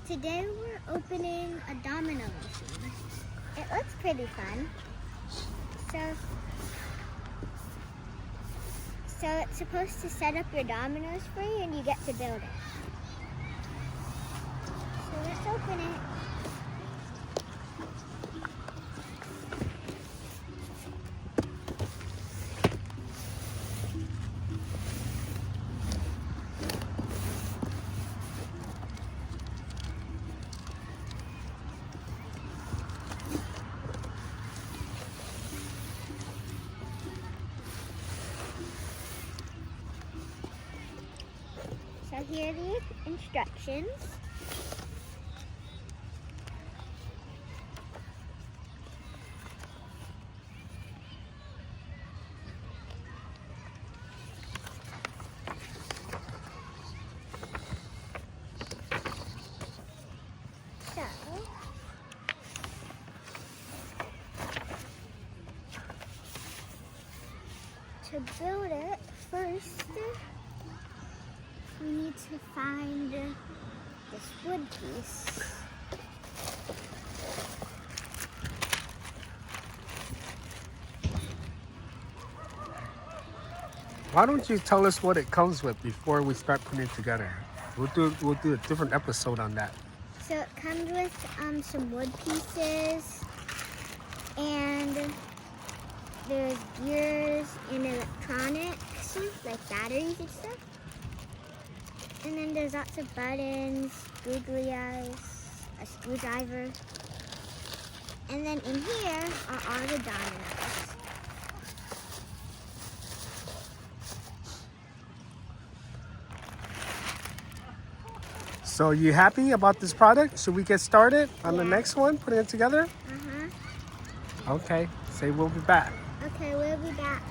Today we're opening a domino machine. It looks pretty fun. So it's supposed to set up your dominoes for you and you get to build it. So let's open it. So here are the instructions. To build it, first we need to find this wood piece. Why don't you tell us what it comes with before we start putting it together? We'll do a different episode on that. So it comes with some wood pieces, and there's gears and electronics, like batteries and stuff. And then there's lots of buttons, googly eyes, a screwdriver. And then in here are all the dominoes. So you happy about this product? Should we get started on the next one, putting it together? Uh-huh. Okay, say we'll be back. Okay, we'll be back.